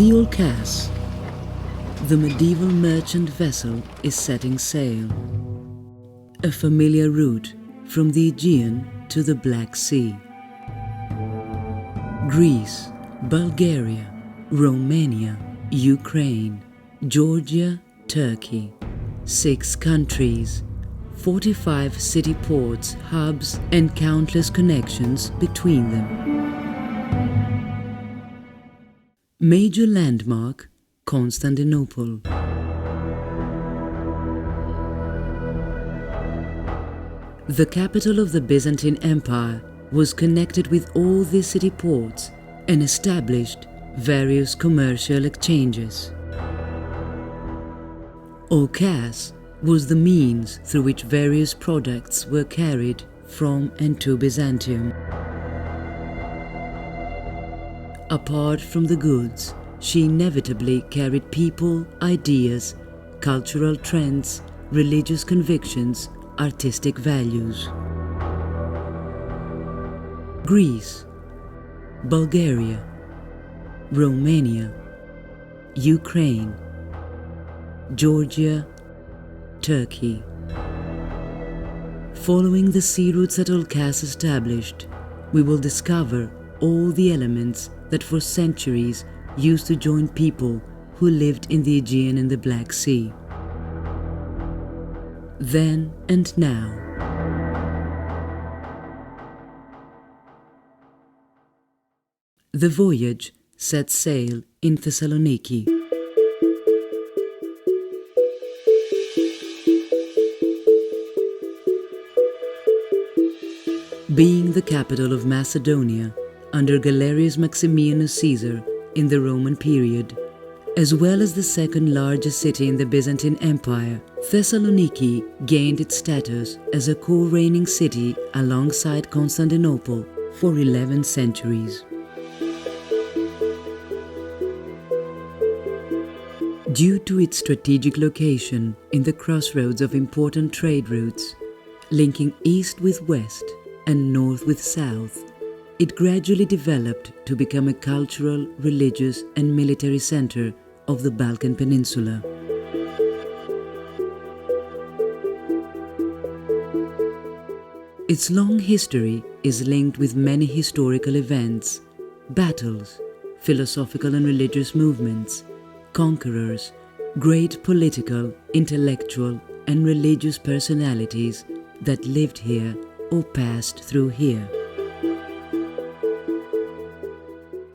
The Olcas, the medieval merchant vessel, is setting sail. A familiar route from the Aegean to the Black Sea. Greece, Bulgaria, Romania, Ukraine, Georgia, Turkey. 6 countries, 45 city ports, hubs, and countless connections between them. Major landmark, Constantinople. The capital of the Byzantine Empire was connected with all the city ports and established various commercial exchanges. Olcas was the means through which various products were carried from and to Byzantium. Apart from the goods, she inevitably carried people, ideas, cultural trends, religious convictions, artistic values. Greece, Bulgaria, Romania, Ukraine, Georgia, Turkey. Following the sea routes that Olcas established, we will discover all the elements that for centuries used to join people who lived in the Aegean and the Black Sea. Then and now. The voyage set sail in Thessaloniki. Being the capital of Macedonia under Galerius Maximianus Caesar in the Roman period, as well as the second largest city in the Byzantine Empire, Thessaloniki gained its status as a co-reigning city alongside Constantinople for 11 centuries. Due to its strategic location in the crossroads of important trade routes, linking east with west and north with south, it gradually developed to become a cultural, religious and military center of the Balkan Peninsula. Its long history is linked with many historical events, battles, philosophical and religious movements, conquerors, great political, intellectual and religious personalities that lived here or passed through here.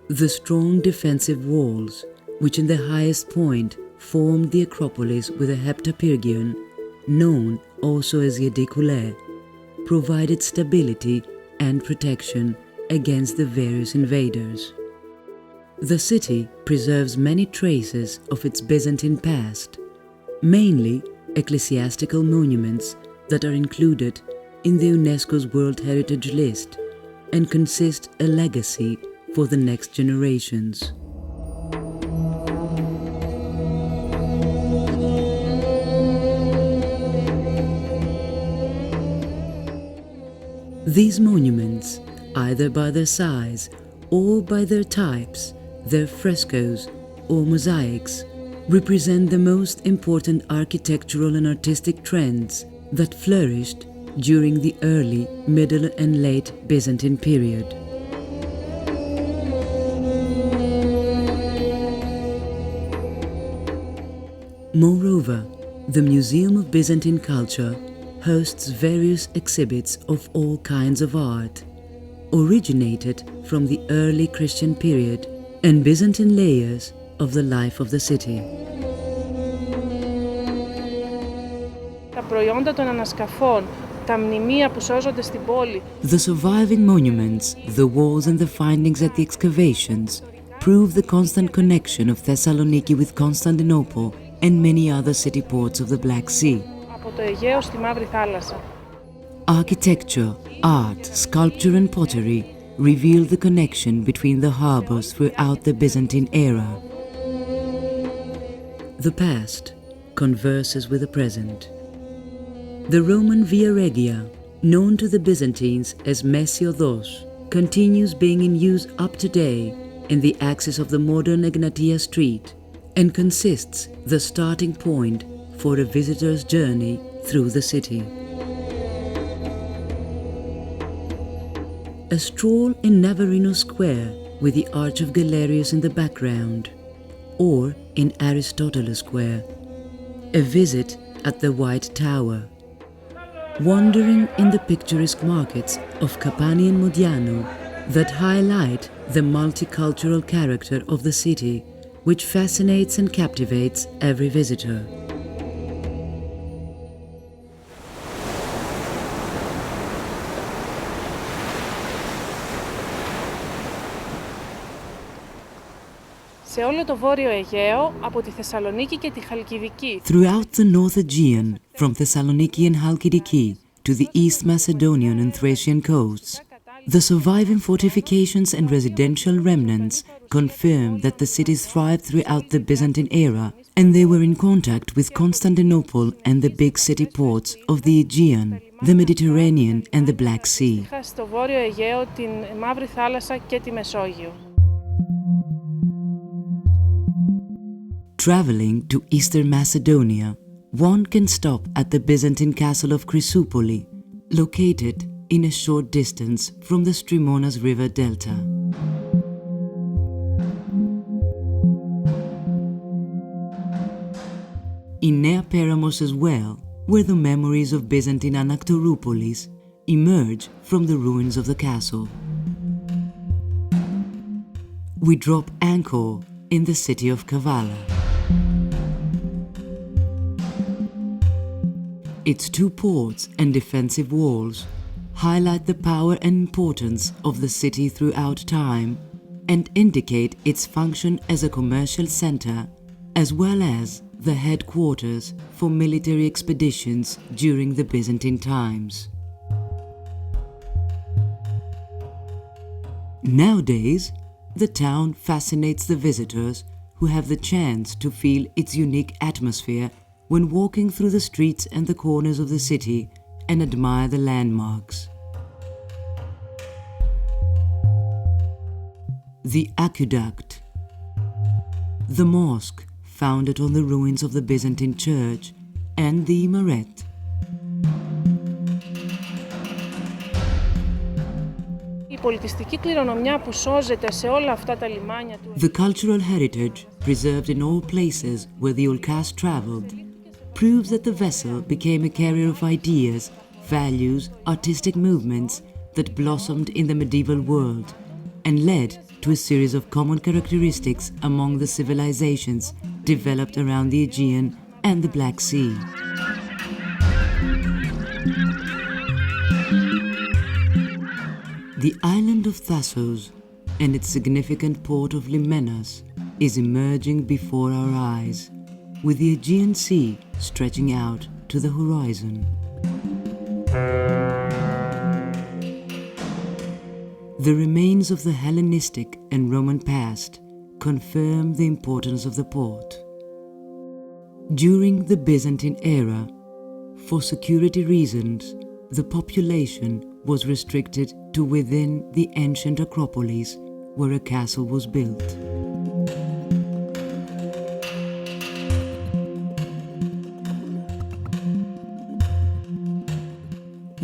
The strong defensive walls, which in the highest point formed the Acropolis with a heptapyrgion, known also as the Ediculae, provided stability and protection against the various invaders. The city preserves many traces of its Byzantine past, mainly ecclesiastical monuments that are included in the UNESCO's World Heritage List and consist a legacy for the next generations. These monuments, either by their size or by their types, their frescoes or mosaics, represent the most important architectural and artistic trends that flourished during the early, middle and late Byzantine period. Moreover, the Museum of Byzantine Culture hosts various exhibits of all kinds of art, originated from the early Christian period and Byzantine layers of the life of the city. Τα προϊόντα των ανασκαφών, τα μνημεία που σώζονται στην πόλη. The surviving monuments, the walls and the findings at the excavations prove the constant connection of Thessaloniki with Constantinople and many other city ports of the Black Sea. Από το Αιγαίο στη Μαύρη Θάλασσα. Architecture, art, sculpture and pottery reveal the connection between the harbors throughout the Byzantine era. The past converses with the present. The Roman Via Regia, known to the Byzantines as Messiodos, continues being in use up to today in the axis of the modern Egnatia Street and consists the starting point for a visitor's journey through the city. A stroll in Navarino Square with the Arch of Galerius in the background, or in Aristoteles Square, a visit at the White Tower, wandering in the picturesque markets of Capani and Modiano that highlight the multicultural character of the city, which fascinates and captivates every visitor. Σε όλο το Βόρειο Αιγαίο, από τη Θεσσαλονίκη και τη Χαλκιδική. Throughout the North Aegean, from Thessaloniki and Halkidiki to the East Macedonian and Thracian coasts, the surviving fortifications and residential remnants confirm that the cities thrived throughout the Byzantine era, and they were in contact with Constantinople and the big city ports of the Aegean, the Mediterranean and the Black Sea. Είχα στο Βόρειο Αιγαίο την Μαύρη Θάλασσα και τη Μεσόγειο. Traveling to Eastern Macedonia, one can stop at the Byzantine castle of Chrysoupoli, located in a short distance from the Strimonas River delta. In Nea Peramos as well, where the memories of Byzantine Anaktoroupolis emerge from the ruins of the castle. We drop anchor in the city of Kavala. Its two ports and defensive walls highlight the power and importance of the city throughout time and indicate its function as a commercial center as well as the headquarters for military expeditions during the Byzantine times. Nowadays, the town fascinates the visitors who have the chance to feel its unique atmosphere when walking through the streets and the corners of the city and admire the landmarks. The aqueduct, the mosque founded on the ruins of the Byzantine church, and the minaret. Η πολιτιστική κληρονομιά που σώζεται σε όλα αυτά τα λιμάνια του. The cultural heritage preserved in all places where the Olcas traveled proves that the vessel became a carrier of ideas, values, artistic movements that blossomed in the medieval world and led to a series of common characteristics among the civilizations developed around the Aegean and the Black Sea. The island of Thassos and its significant port of Limenas is emerging before our eyes, with the Aegean Sea stretching out to the horizon. The remains of the Hellenistic and Roman past confirm the importance of the port. During the Byzantine era, for security reasons, the population was restricted to within the ancient Acropolis where a castle was built.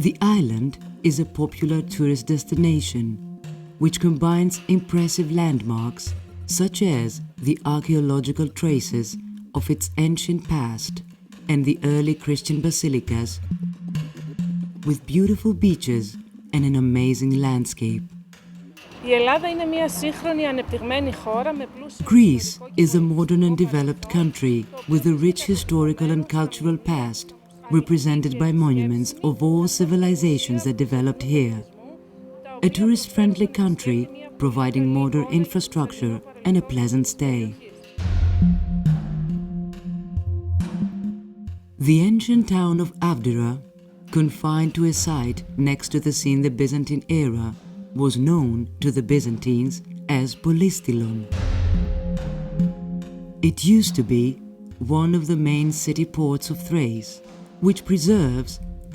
The island is a popular tourist destination which combines impressive landmarks such as the archaeological traces of its ancient past and the early Christian basilicas, with beautiful beaches and an amazing landscape. Η Ελλάδα είναι μια σύγχρονη ανεπτυγμένη χώρα με πλούσιο. Greece is a modern and developed country with a rich historical and cultural past, represented by monuments of all civilizations that developed here. A tourist-friendly country providing modern infrastructure and a pleasant stay. The ancient town of Avdera, confined to a site next to the sea in the Byzantine era, was known to the Byzantines as Polystylon. It used to be one of the main city ports of Thrace, which preserves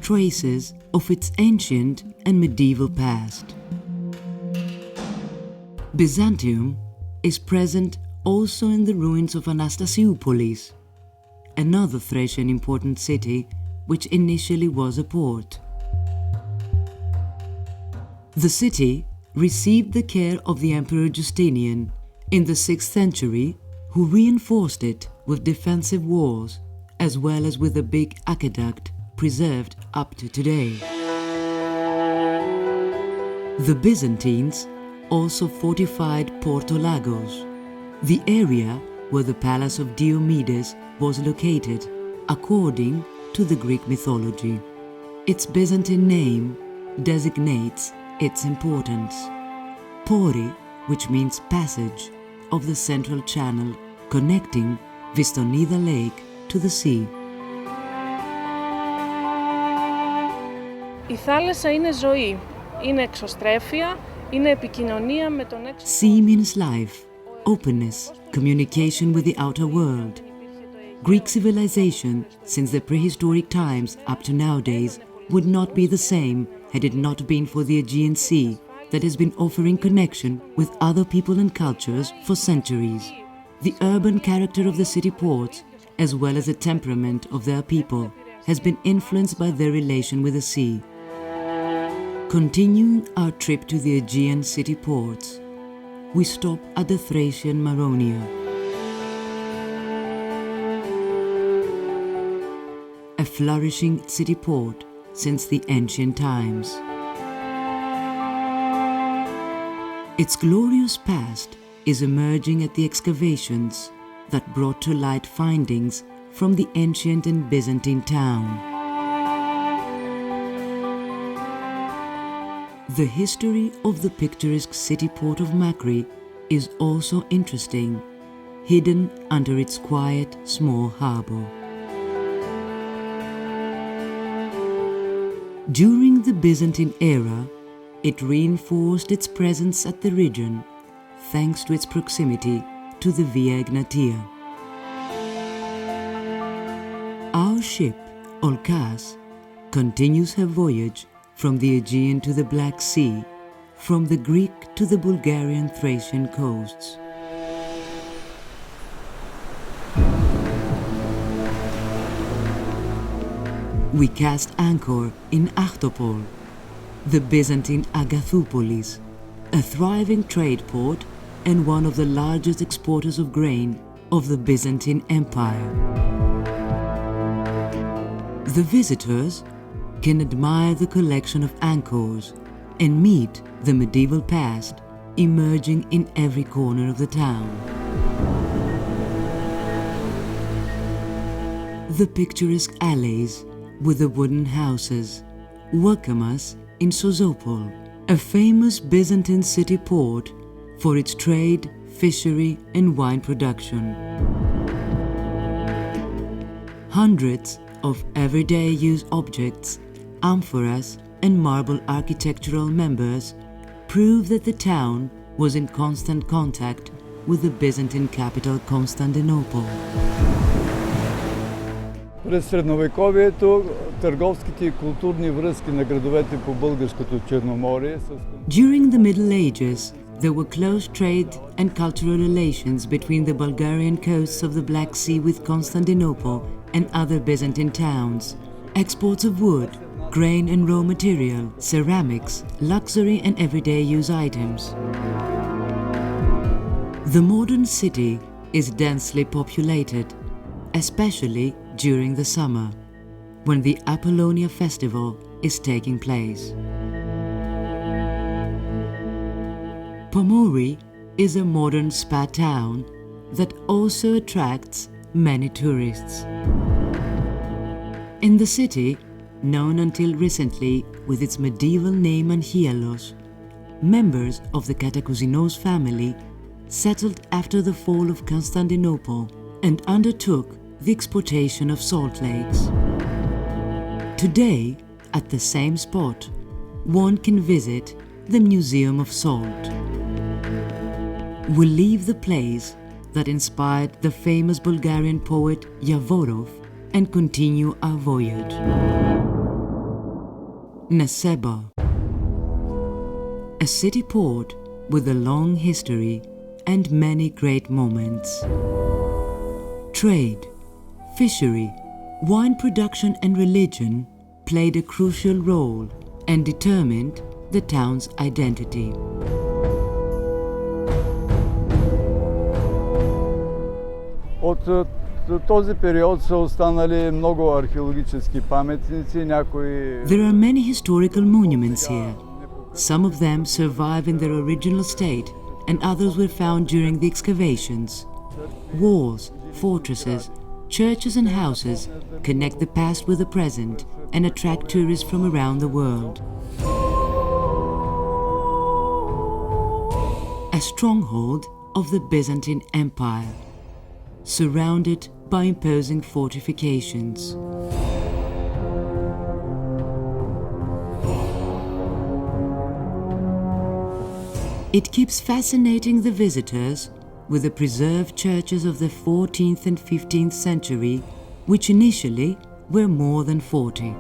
traces of its ancient and medieval past. Byzantium is present also in the ruins of Anastasiopolis, another Thracian important city which initially was a port. The city received the care of the Emperor Justinian in the 6th century, who reinforced it with defensive walls as well as with a big aqueduct preserved up to today. The Byzantines also fortified Porto Lagos, the area where the palace of Diomedes was located according to the Greek mythology. Its Byzantine name designates its importance. Pori, which means passage, of the central channel connecting Vistonida Lake to the sea. Η θάλασσα είναι ζωή, είναι εξωστρέφεια, είναι επικοινωνία με τον έξω. Sea means life, openness, communication with the outer world. Greek civilization, since the prehistoric times up to nowadays, would not be the same had it not been for the Aegean Sea that has been offering connection with other people and cultures for centuries. The urban character of the city ports, as well as the temperament of their people, has been influenced by their relation with the sea. Continuing our trip to the Aegean city ports, we stop at the Thracian Maronia, a flourishing city port since the ancient times. Its glorious past is emerging at the excavations that brought to light findings from the ancient and Byzantine town. The history of the picturesque city port of Makri is also interesting, hidden under its quiet, small harbour. During the Byzantine era, it reinforced its presence at the region thanks to its proximity to the Via Egnatia. Our ship, Olkas, continues her voyage from the Aegean to the Black Sea, from the Greek to the Bulgarian Thracian coasts. We cast anchor in Achtopol, the Byzantine Agathoupolis, a thriving trade port and one of the largest exporters of grain of the Byzantine Empire. The visitors can admire the collection of anchors and meet the medieval past emerging in every corner of the town. The picturesque alleys with the wooden houses welcome us in Sozopol, a famous Byzantine city port for its trade, fishery and wine production. Hundreds of everyday use objects, amphoras and marble architectural members prove that the town was in constant contact with the Byzantine capital Constantinople. През средновековието търговските и културни връзки на градовете по българското Черноморие. During the Middle Ages, there were close trade and cultural relations between the Bulgarian coasts of the Black Sea with Constantinople and other Byzantine towns. Exports of wood, grain and raw material, ceramics, luxury and everyday use items. The modern city is densely populated, especially during the summer, when the Apollonia festival is taking place. Pomori is a modern spa town that also attracts many tourists. In the city, known until recently with its medieval name Anchialos, members of the Katakousinos family settled after the fall of Constantinople and undertook the exportation of salt lakes. Today, at the same spot, one can visit the Museum of Salt. We'll leave the place that inspired the famous Bulgarian poet Yavorov and continue our voyage. Neseba, a city port with a long history and many great moments. Trade, fishery, wine production and religion played a crucial role and determined the town's identity. От този период са останали много археологически паметници, някои... There are many historical monuments here. Some of them survive in their original state and others were found during the excavations. Walls, fortresses, churches and houses connect the past with the present and attract tourists from around the world. A stronghold of the Byzantine Empire, surrounded by imposing fortifications. It keeps fascinating the visitors with the preserved churches of the 14th and 15th century, which initially were more than 40.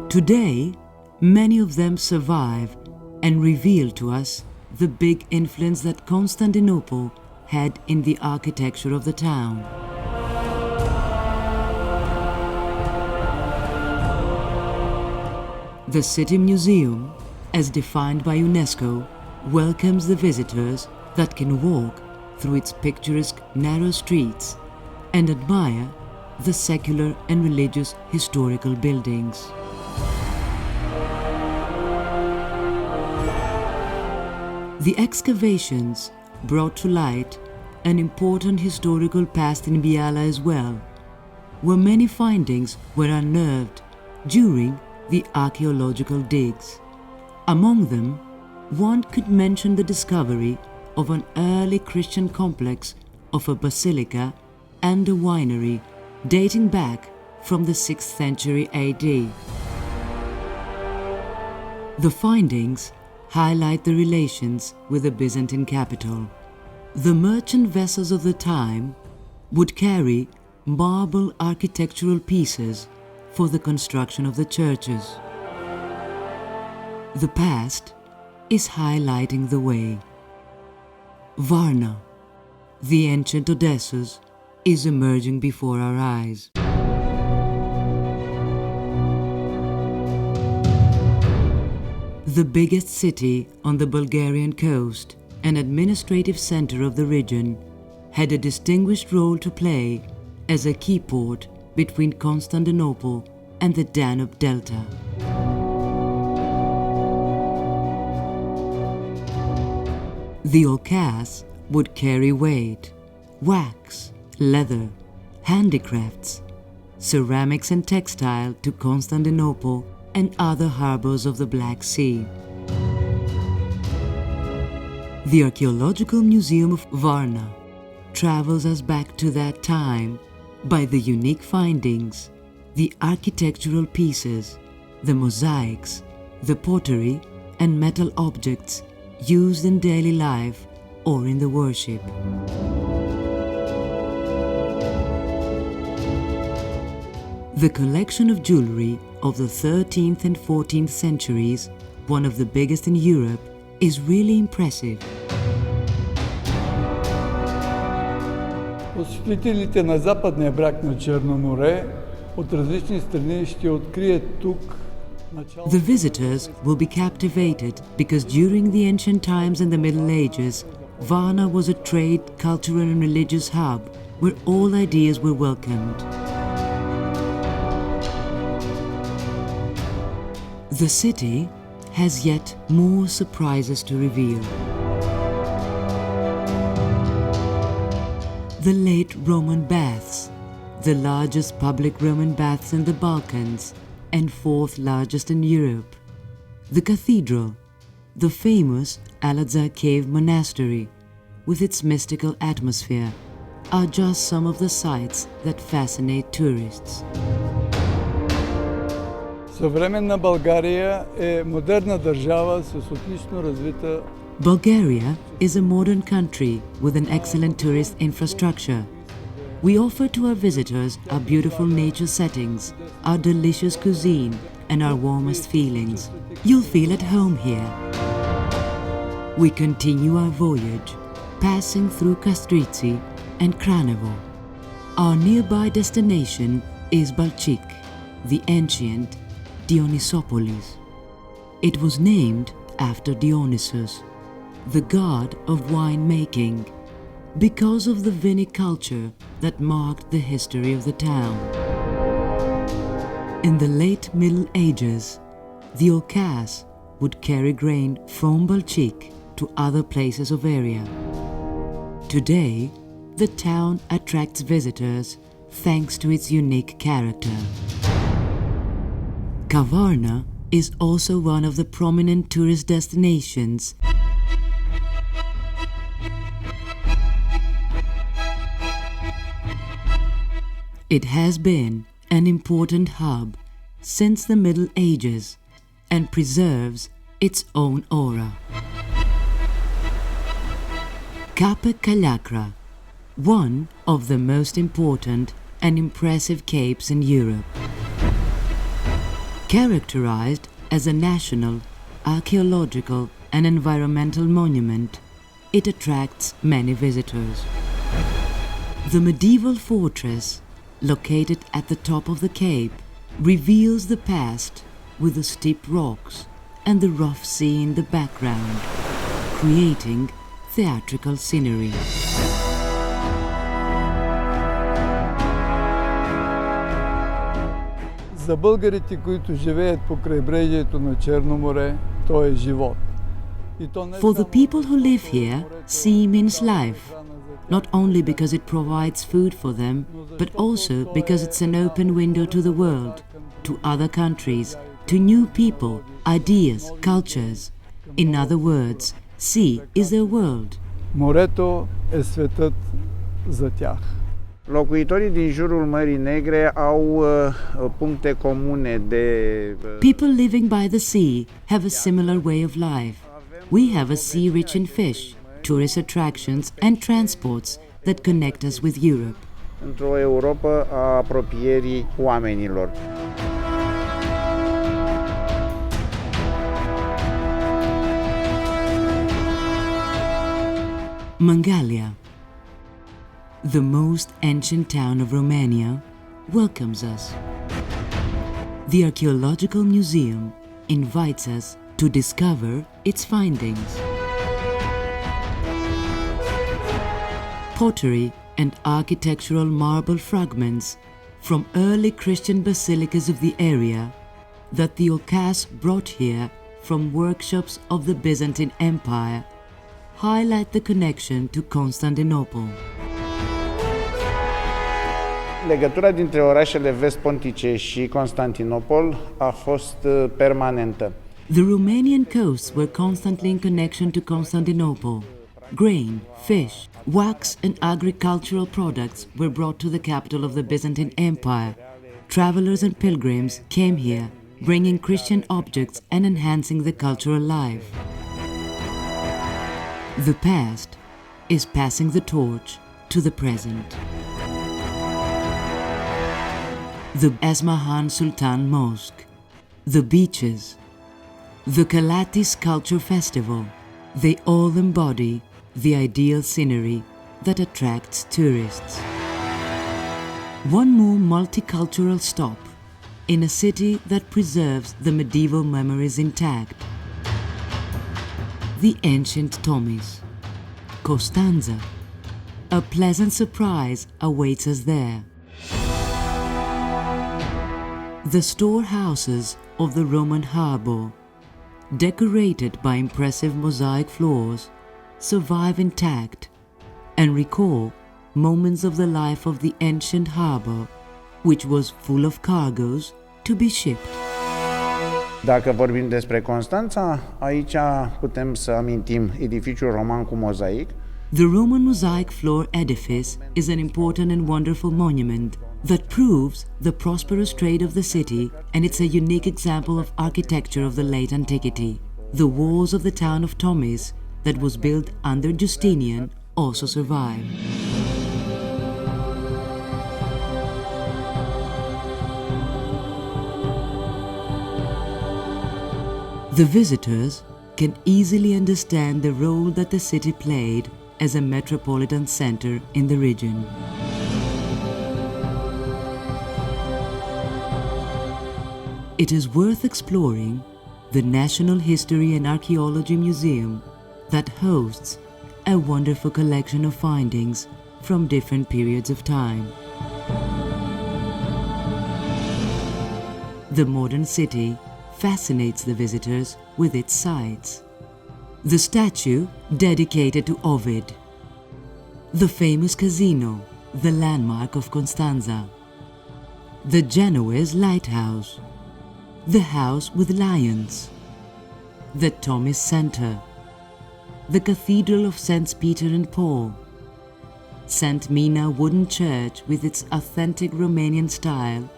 Today, many of them survive and reveal to us the big influence that Constantinople had in the architecture of the town. The City Museum, as defined by UNESCO, welcomes the visitors that can walk through its picturesque narrow streets and admire the secular and religious historical buildings. The excavations brought to light an important historical past in Biala as well, where many findings were unearthed during the archaeological digs. Among them, one could mention the discovery of an early Christian complex of a basilica and a winery dating back from the 6th century AD. The findings highlight the relations with the Byzantine capital. The merchant vessels of the time would carry marble architectural pieces for the construction of the churches. The past is highlighting the way. Varna, the ancient Odessus, is emerging before our eyes. The biggest city on the Bulgarian coast, an administrative center of the region, had a distinguished role to play as a key port between Constantinople and the Danube Delta. The Olcas would carry weight, wax, leather, handicrafts, ceramics and textile to Constantinople and other harbors of the Black Sea. The Archaeological Museum of Varna travels us back to that time by the unique findings, the architectural pieces, the mosaics, the pottery and metal objects used in daily life or in the worship. The collection of jewelry of the 13th and 14th centuries, one of the biggest in Europe, is really impressive. Посетителите на западния бряг на Черно море от различни страни ще открият тук началото. The visitors will be captivated because during the ancient times and the Middle Ages, Varna was a trade, cultural and religious hub where all ideas were welcomed. The city has yet more surprises to reveal. The late Roman baths, the largest public Roman baths in the Balkans and fourth largest in Europe. The cathedral, the famous Al-Azhar Cave Monastery, with its mystical atmosphere, are just some of the sights that fascinate tourists. Съвременна България е модерна държава с отлично развита. Bulgaria is a modern country with an excellent tourist infrastructure. We offer to our visitors our beautiful nature settings, our delicious cuisine, and our warmest feelings. You'll feel at home here. we continue our voyage, passing through Kastrici and Kranovo. Our nearby destination is Balchik, the ancient Dionysopolis. It was named after Dionysus, the god of winemaking, because of the viniculture that marked the history of the town. In the late Middle Ages, the Olcas would carry grain from Balchik to other places of area. Today, the town attracts visitors thanks to its unique character. Kavarna is also one of the prominent tourist destinations. It has been an important hub since the Middle Ages and preserves its own aura. Cape Calacra, one of the most important and impressive capes in Europe. Characterized as a national, archaeological and environmental monument, it attracts many visitors. The medieval fortress, located at the top of the cape, reveals the past with the steep rocks and the rough sea in the background, creating theatrical scenery. За българите, които живеят по крайбрежието на Черно море, то е живот. For the people who live here, sea means life, not only because it provides food for them, but also because it's an open window to the world, to other countries, to new people, ideas, cultures. In other words, sea is their world. Морето е светът за тях. Locuitorii din jurul Mării Negre au puncte comune de People living by the sea have a similar way of life. We have a sea rich in fish, tourist attractions and transports that connect us with Europe. într-o Europă a apropierii oamenilor. Mangalia, the most ancient town of Romania, welcomes us. The Archaeological Museum invites us to discover its findings. Pottery and architectural marble fragments from early Christian basilicas of the area that the Olcas brought here from workshops of the Byzantine Empire highlight the connection to Constantinople. Legătura dintre orașele vest-pontice și Constantinopol a fost permanentă. The Romanian coasts were constantly in connection to Constantinople. Grain, fish, wax and agricultural products were brought to the capital of the Byzantine Empire. Travelers and pilgrims came here, bringing Christian objects and enhancing the cultural life. The past is passing the torch to the present. The Esmahan Sultan Mosque, the beaches, the Kalati Sculpture Festival, they all embody the ideal scenery that attracts tourists. One more multicultural stop in a city that preserves the medieval memories intact. The ancient Tomis, Costanza. A pleasant surprise awaits us there. The storehouses of the Roman harbour, decorated by impressive mosaic floors, survive intact and recall moments of the life of the ancient harbour, which was full of cargoes to be shipped. Dacă vorbim despre Constanța, aici putem să amintim edificiul roman cu mozaic. The Roman mosaic floor edifice is an important and wonderful monument that proves the prosperous trade of the city, and it's a unique example of architecture of the late antiquity. The walls of the town of Tomis that was built under Justinian also survive. The visitors can easily understand the role that the city played as a metropolitan center in the region. It is worth exploring the National History and Archaeology Museum that hosts a wonderful collection of findings from different periods of time. The modern city fascinates the visitors with its sights. The statue dedicated to Ovid, the famous casino, the landmark of Constanza, the Genoese lighthouse, the house with lions, the Thomas Center, the Cathedral of Saints Peter and Paul, St. Mina wooden church with its authentic Romanian style,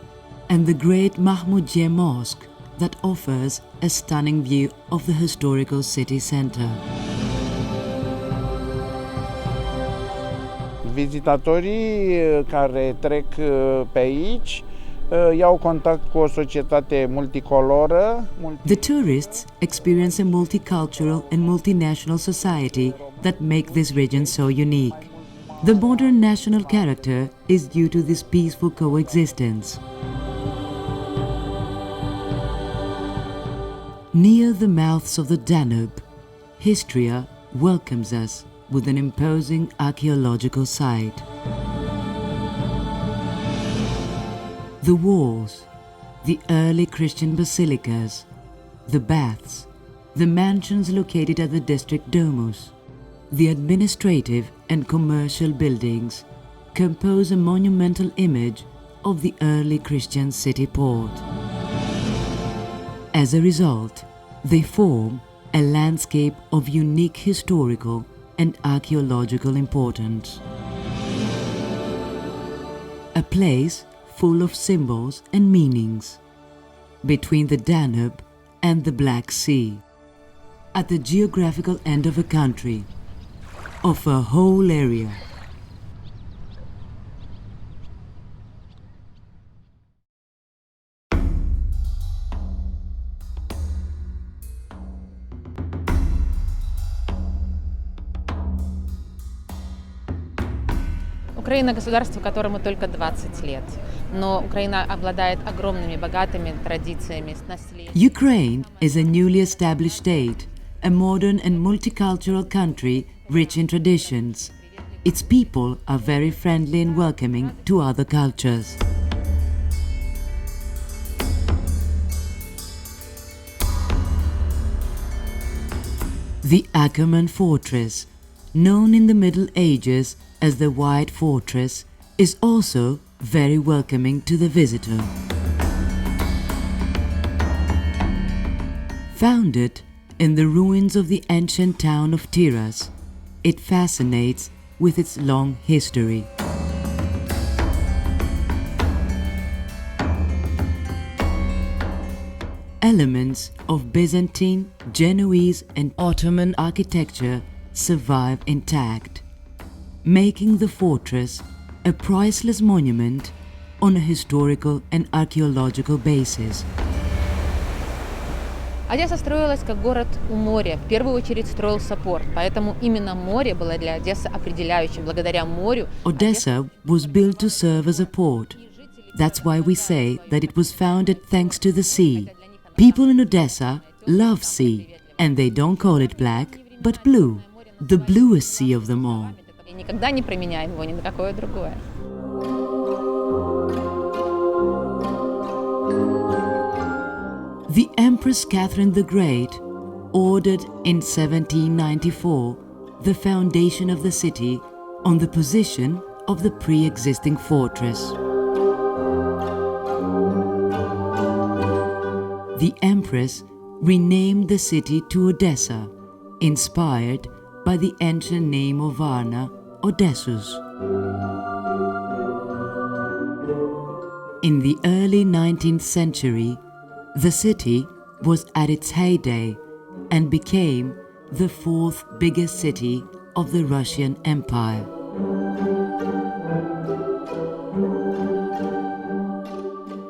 and the great Mahmudiyeh Mosque that offers a stunning view of the historical city center. Vizitatorii care trec pe aici iau contact cu o societate multicoloră. The tourists experience a multicultural and multinational society that make this region so unique. The modern national character is due to this peaceful coexistence. Near the mouths of the Danube, Histria welcomes us with an imposing archaeological site. The walls, the early Christian basilicas, the baths, the mansions located at the district domus, the administrative and commercial buildings compose a monumental image of the early Christian city port. As a result, they form a landscape of unique historical and archaeological importance. A place full of symbols and meanings between the Danube and the Black Sea, at the geographical end of a country, of a whole area. Украина – государство, которому только 20 лет, но Украина обладает огромными, богатыми традициями, наследием. Ukraine is a newly established state, a modern and multicultural country rich in traditions. Its people are very friendly and welcoming to other cultures. The Akerman Fortress, known in the Middle Ages as the White Fortress, is also very welcoming to the visitor. Founded in the ruins of the ancient town of Tiras, it fascinates with its long history. Elements of Byzantine, Genoese and Ottoman architecture survive intact, making the fortress a priceless monument on a historical and archaeological basis. Одесса строилась как город у моря. В первую очередь строился порт, поэтому именно море было для Одессы определяющим. Благодаря морю Odessa was built to serve as a port. That's why we say that it was founded thanks to the sea. People in Odessa love sea, and they don't call it black, but blue, the bluest sea of them all. и никогда не променяем его ни на какое другое. The Empress Catherine the Great ordered in 1794 the foundation of the city on the position of the pre-existing fortress. The Empress renamed the city to Odessa, inspired by the ancient name of Varna, Odessus. In the early 19th century, the city was at its heyday and became the fourth biggest city of the Russian Empire.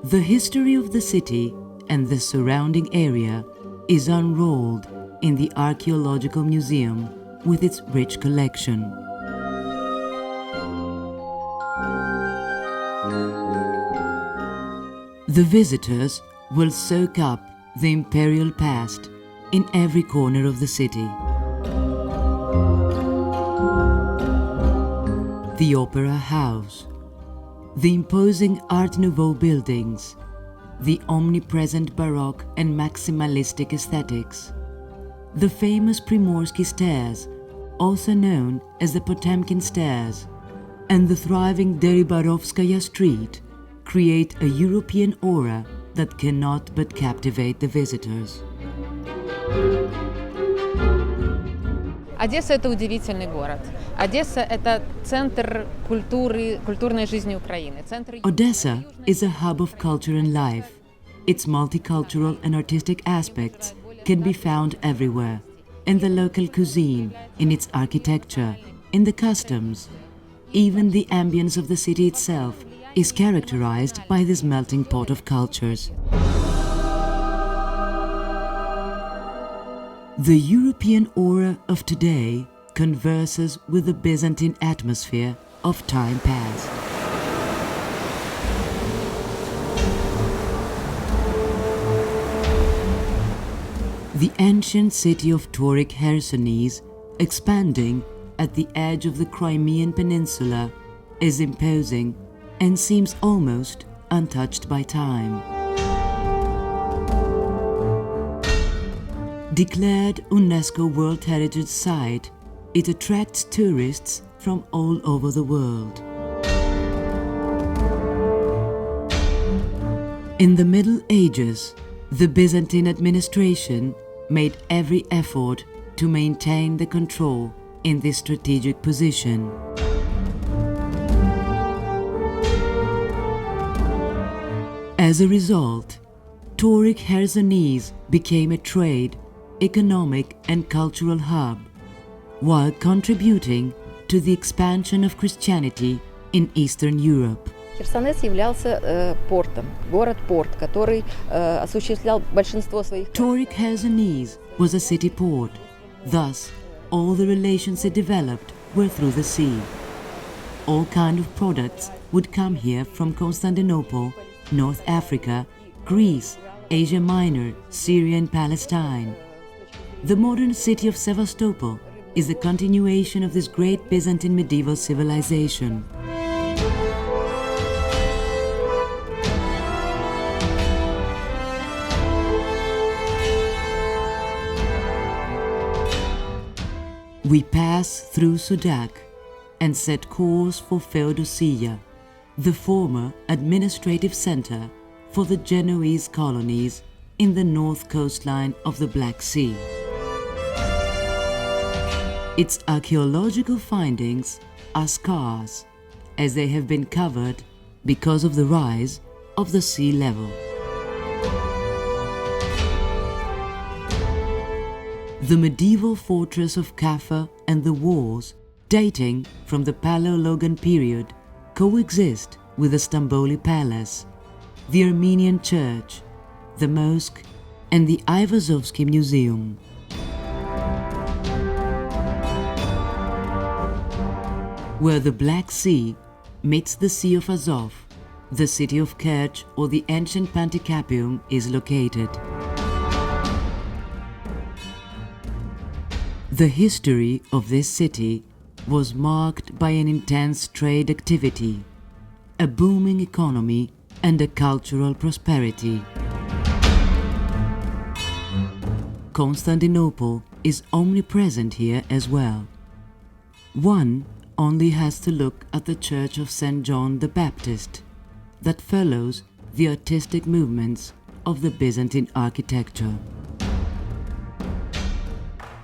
The history of the city and the surrounding area is unrolled in the Archaeological Museum with its rich collection. The visitors will soak up the imperial past in every corner of the city. The Opera House, the imposing Art Nouveau buildings, the omnipresent Baroque and maximalistic aesthetics, the famous Primorsky stairs, also known as the Potemkin stairs, and the thriving Deribarovskaya street create a European aura that cannot but captivate the visitors. Одесса – это удивительный город. Одесса – это центр культуры, культурной жизни Украины. Odessa is a hub of culture and life. Its multicultural and artistic aspects can be found everywhere, in the local cuisine, in its architecture, in the customs. Even the ambience of the city itself is characterized by this melting pot of cultures. The European aura of today converses with the Byzantine atmosphere of time past. The ancient city of Tauric Chersonese, expanding at the edge of the Crimean Peninsula, is imposing and seems almost untouched by time. Declared UNESCO World Heritage Site, it attracts tourists from all over the world. In the Middle Ages, the Byzantine administration made every effort to maintain the control in this strategic position. As a result, Tauric Chersonese became a trade, economic and cultural hub, while contributing to the expansion of Christianity in Eastern Europe. Херсонес являлся портом, город-порт, который осуществлял большинство своих... Tauric Chersonese was a city port. Thus, all the relations it developed were through the sea. All kind of products would come here from Constantinople, North Africa, Greece, Asia Minor, Syria and Palestine. The modern city of Sevastopol is the continuation of this great Byzantine medieval civilization. We pass through Sudak and set course for Feodosia, the former administrative center for the Genoese colonies in the north coastline of the Black Sea. Its archaeological findings are scarce, as they have been covered because of the rise of the sea level. The medieval fortress of Kaffa and the walls, dating from the Paleologan period, coexist with the Stamboli Palace, the Armenian Church, the Mosque, and the Ivazovsky Museum. Where the Black Sea meets the Sea of Azov, the city of Kerch or the ancient Panticapaeum is located. The history of this city was marked by an intense trade activity, a booming economy, and a cultural prosperity. Constantinople is omnipresent here as well. One only has to look at the Church of St. John the Baptist that follows the artistic movements of the Byzantine architecture.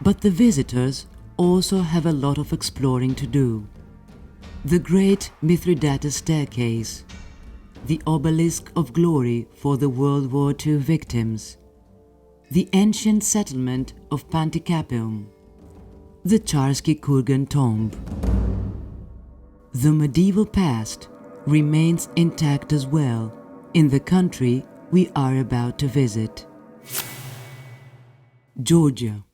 But the visitors also have a lot of exploring to do. The great Mithridates staircase, the obelisk of glory for the World War II victims, the ancient settlement of Panticapaeum, the Charsky Kurgan tomb. The medieval past remains intact as well in the country we are about to visit. Georgia.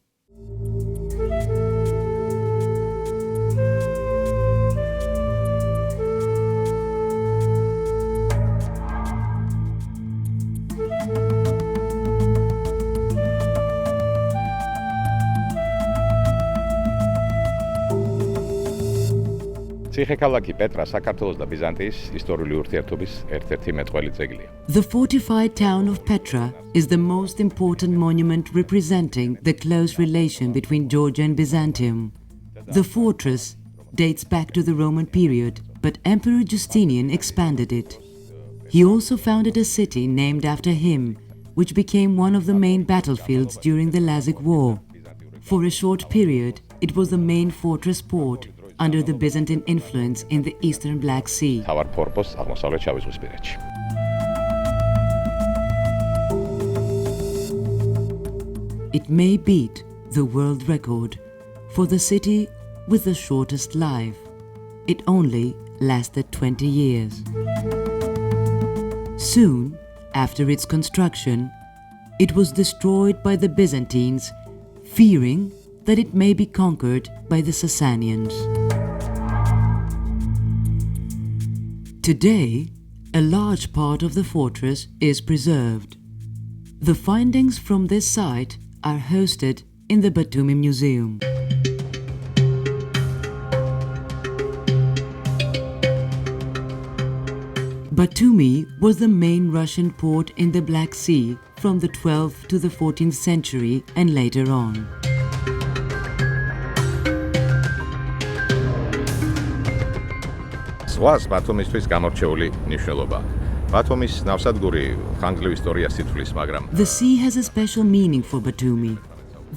ციხე-ქალაქი პეტრა საქართველოს და ბიზანტიის ისტორიული ურთიერთობის ერთ-ერთი მეტყველი ძეგლია. The fortified town of Petra is the most important monument representing the close relation between Georgia and Byzantium. The fortress dates back to the Roman period, but Emperor Justinian expanded it. He also founded a city named after him, which became one of the main battlefields during the Lazic War. For a short period, it was the main fortress port under the Byzantine influence in the eastern Black Sea. თავარ ფორპოსტს აღმოსავლეთ შავიზღვისპირეთში. It may beat the world record for the city with the shortest life. It only lasted 20 years. Soon after its construction, it was destroyed by the Byzantines, fearing that it may be conquered by the Sasanians. Today, a large part of the fortress is preserved. The findings from this site are hosted in the Batumi Museum. Batumi was the main Russian port in the Black Sea from the 12th to the 14th century and later on. ზღვას ბათუმისთვის გამორჩეული მნიშვნელობა. ბათუმის ნავსადგური ხანგრძლივ ისტორიას ითვლის, მაგრამ The sea has a special meaning for Batumi.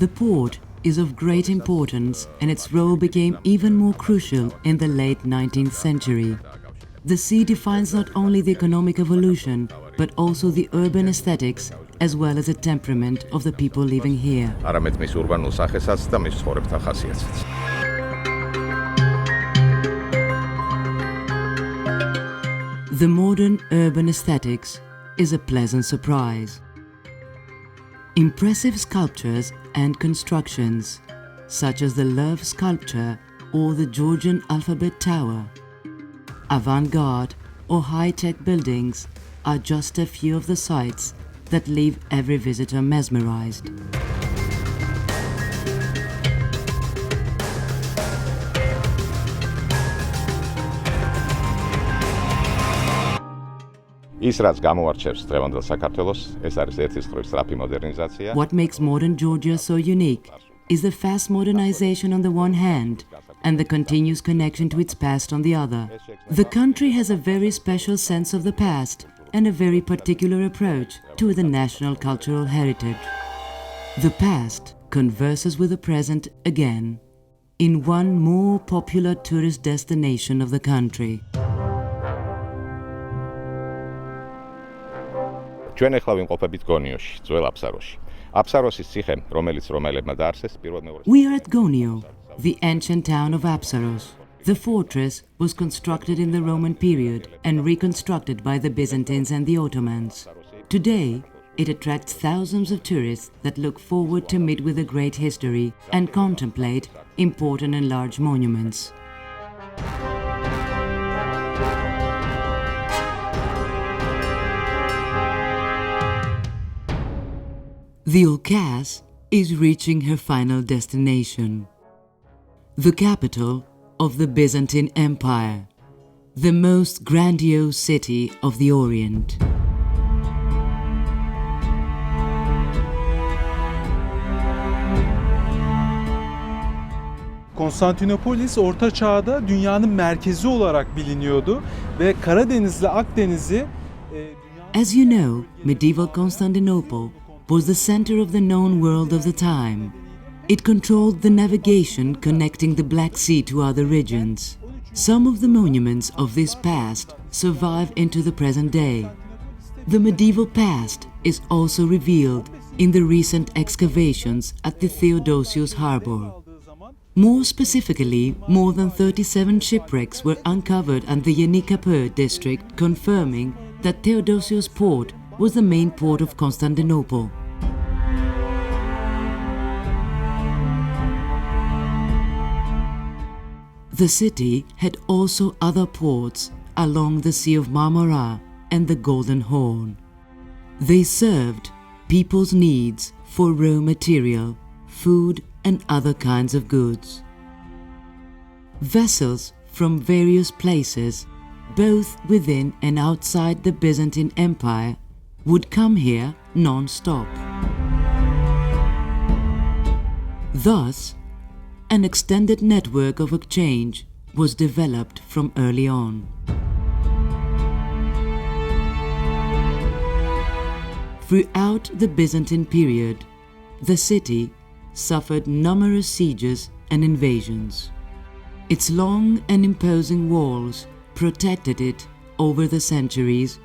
The port is of great importance and its role became even more crucial in the late 19th century. The sea defines not only the economic evolution, but also the urban aesthetics as well as the temperament of the people living here. არამედ მის ურბანულ სახესაც და მის ცხოვრებთან ხასიათსაც. The modern urban aesthetics is a pleasant surprise. Impressive sculptures and constructions, such as the Love sculpture or the Georgian Alphabet Tower, avant-garde or high-tech buildings are just a few of the sights that leave every visitor mesmerized. ის რაც გამოარჩევს დღევანდელ საქართველოს, ეს არის ერთის მხრივ სწრაფი მოდერნიზაცია. What makes modern Georgia so unique is the fast modernization on the one hand and the continuous connection to its past on the other. The country has a very special sense of the past and a very particular approach to the national cultural heritage. The past converses with the present again in one more popular tourist destination of the country. ჩვენ ახლა ვიმყოფებით გონიოში, ძველ აფსაროში. აფსაროსის ციხე, რომელიც რომელებმა დაარსეს პირველ მეორე We are at Gonio, the ancient town of Apsaros. The fortress was constructed in the Roman period and reconstructed by the Byzantines and the Ottomans. Today, it attracts thousands of tourists that look forward to meet with a great history and contemplate important and large monuments. The Olcas is reaching her final destination, the capital of the Byzantine Empire, the most grandiose city of the Orient. Konstantinopolis Orta Çağ'da dünyanın merkezi olarak biliniyordu ve Karadeniz'le Akdeniz'i As you know, medieval Constantinople was the center of the known world of the time. It controlled the navigation connecting the Black Sea to other regions. Some of the monuments of this past survive into the present day. The medieval past is also revealed in the recent excavations at the Theodosius harbor. More specifically, more than 37 shipwrecks were uncovered at the Yenikapı district, confirming that Theodosius port was the main port of Constantinople. The city had also other ports along the Sea of Marmara and the Golden Horn. They served people's needs for raw material, food and other kinds of goods. Vessels from various places, both within and outside the Byzantine Empire, would come here non-stop. Thus, an extended network of exchange was developed from early on. Throughout the Byzantine period, the city suffered numerous sieges and invasions. Its long and imposing walls protected it over the centuries,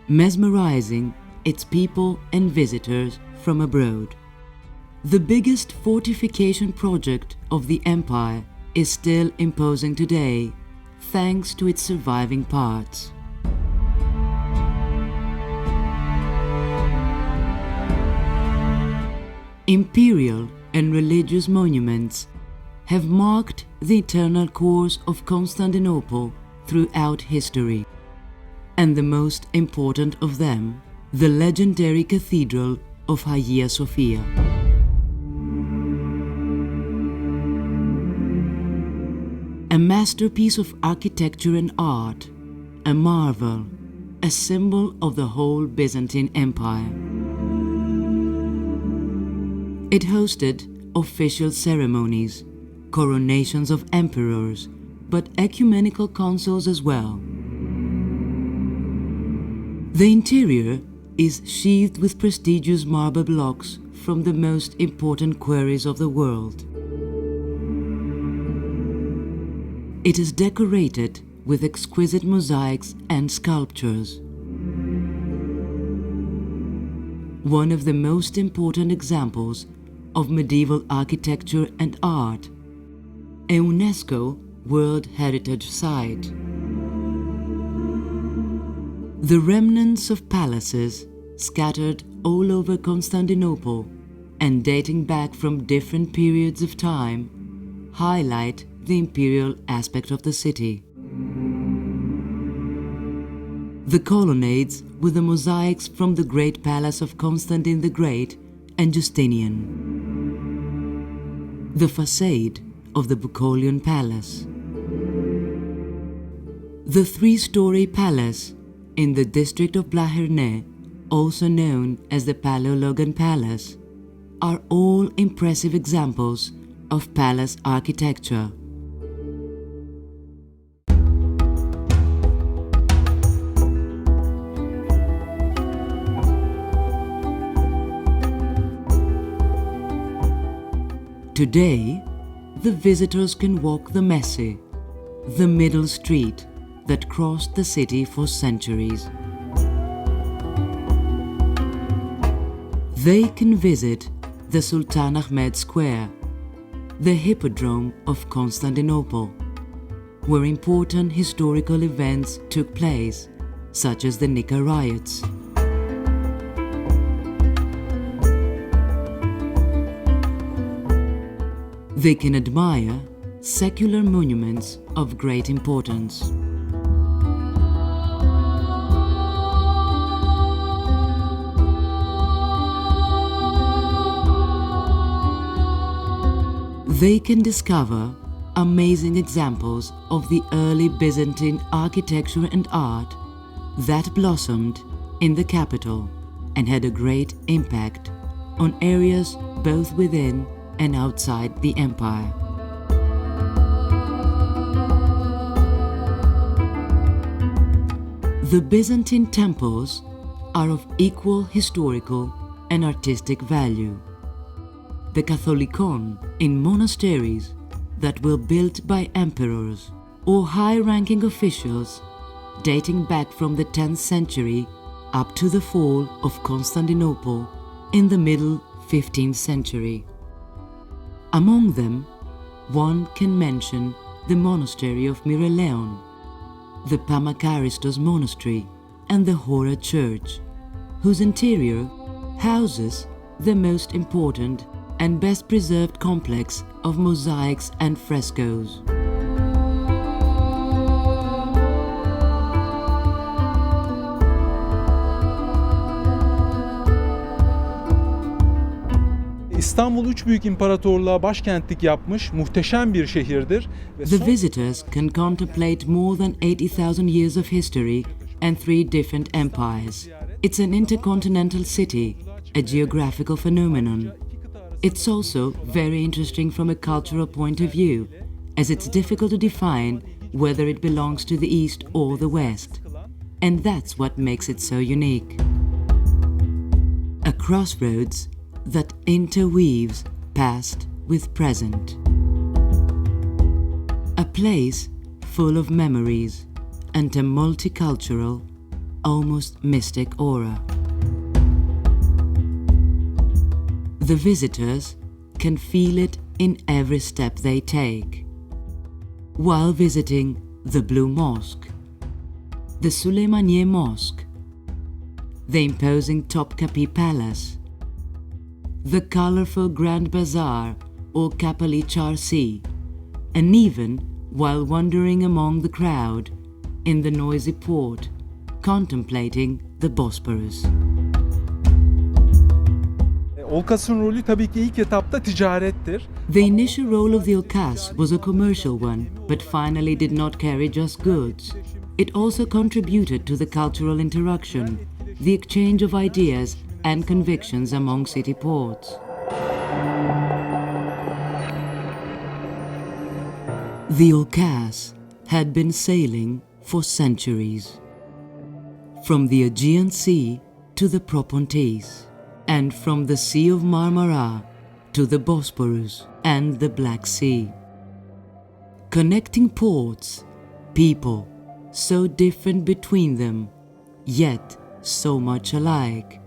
mesmerizing its people and visitors from abroad. The biggest fortification project of the empire is still imposing today, thanks to its surviving parts. Imperial and religious monuments have marked the eternal course of Constantinople throughout history, and the most important of them, the legendary Cathedral of Hagia Sophia. A masterpiece of architecture and art, a marvel, a symbol of the whole Byzantine Empire. It hosted official ceremonies, coronations of emperors, but ecumenical councils as well. The interior is sheathed with prestigious marble blocks from the most important quarries of the world. It is decorated with exquisite mosaics and sculptures. One of the most important examples of medieval architecture and art, a UNESCO World Heritage Site. The remnants of palaces scattered all over Constantinople and dating back from different periods of time highlight the imperial aspect of the city. The colonnades with the mosaics from the Great Palace of Constantine the Great and Justinian. The facade of the Bucolian Palace. The three-story palace in the district of Blaherne, also known as the Paleologan Palace, are all impressive examples of palace architecture. Today, the visitors can walk the messy, the middle street that crossed the city for centuries. They can visit the Sultan Ahmed Square, the Hippodrome of Constantinople, where important historical events took place, such as the Nika riots. They can admire secular monuments of great importance. They can discover amazing examples of the early Byzantine architecture and art that blossomed in the capital and had a great impact on areas both within and outside the empire. The Byzantine temples are of equal historical and artistic value. The Catholicon in monasteries that were built by emperors or high-ranking officials dating back from the 10th century up to the fall of Constantinople in the middle 15th century. Among them, one can mention the monastery of Myreleon, the Pamakaristos monastery and the Hora church, whose interior houses the most important and best preserved complex of mosaics and frescoes. İstanbul üç büyük imparatorluğa başkentlik yapmış muhteşem bir şehirdir. The visitors can contemplate more than 80,000 years of history and 3 different empires. It's an intercontinental city, a geographical phenomenon. It's also very interesting from a cultural point of view, as it's difficult to define whether it belongs to the East or the West. And that's what makes it so unique. A crossroads that interweaves past with present. A place full of memories and a multicultural, almost mystic aura. The visitors can feel it in every step they take. While visiting the Blue Mosque, the Süleymaniye Mosque, the imposing Topkapi Palace, the colorful Grand Bazaar or Kapali Çarşı, and even while wandering among the crowd in the noisy port, contemplating the Bosporus. Olkas'ın rolü tabii ki ilk etapta ticarettir. The initial role of the Olcas was a commercial one, but finally did not carry just goods. It also contributed to the cultural interaction, the exchange of ideas and convictions among city ports. The Olcas had been sailing for centuries, from the Aegean Sea to the Propontis, and from the Sea of Marmara to the Bosporus and the Black Sea. Connecting ports, people, so different between them, yet so much alike.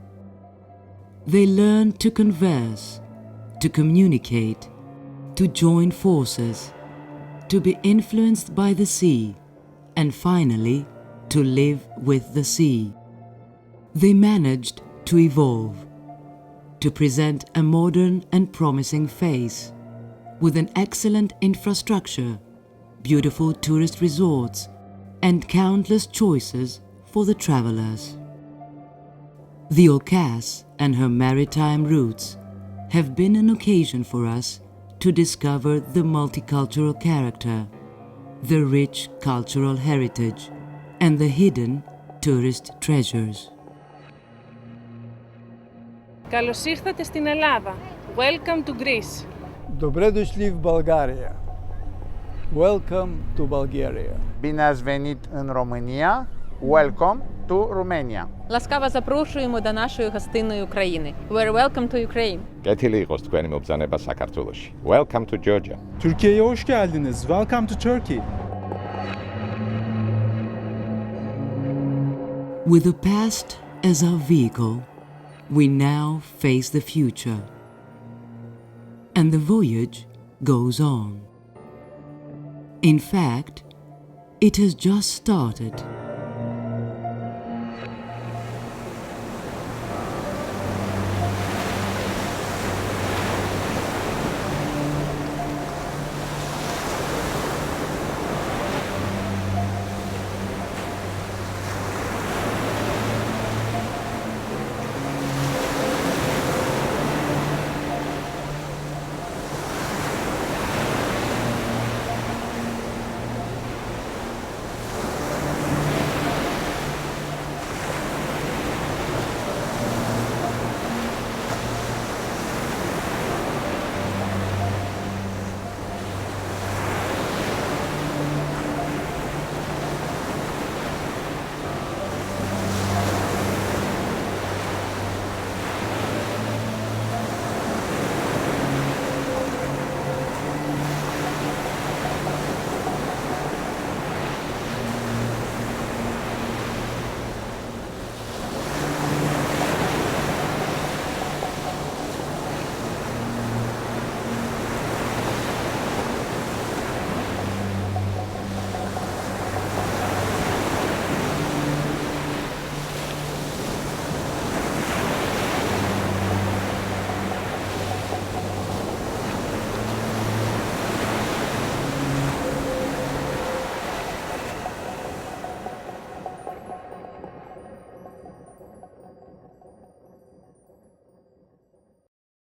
They learned to converse, to communicate, to join forces, to be influenced by the sea, and finally, to live with the sea. They managed to evolve, to present a modern and promising face, with an excellent infrastructure, beautiful tourist resorts, and countless choices for the travelers. The Olcas and her maritime routes have been an occasion for us to discover the multicultural character, the rich cultural heritage, and the hidden tourist treasures. Καλώς ήρθατε στην Ελλάδα. Welcome to Greece. Добре дошли в България. Welcome to Bulgaria. Bine ați venit în România. Welcome to Romania. Ласкаво запрошуємо до нашої гостинної України. We're welcome to Ukraine. კეთილი იყოს თქვენი მობრძანება საქართველოში. Welcome to Georgia. Türkiye'ye hoş geldiniz. Welcome to Turkey. With the past as our vehicle, we now face the future. And the voyage goes on. In fact, it has just started.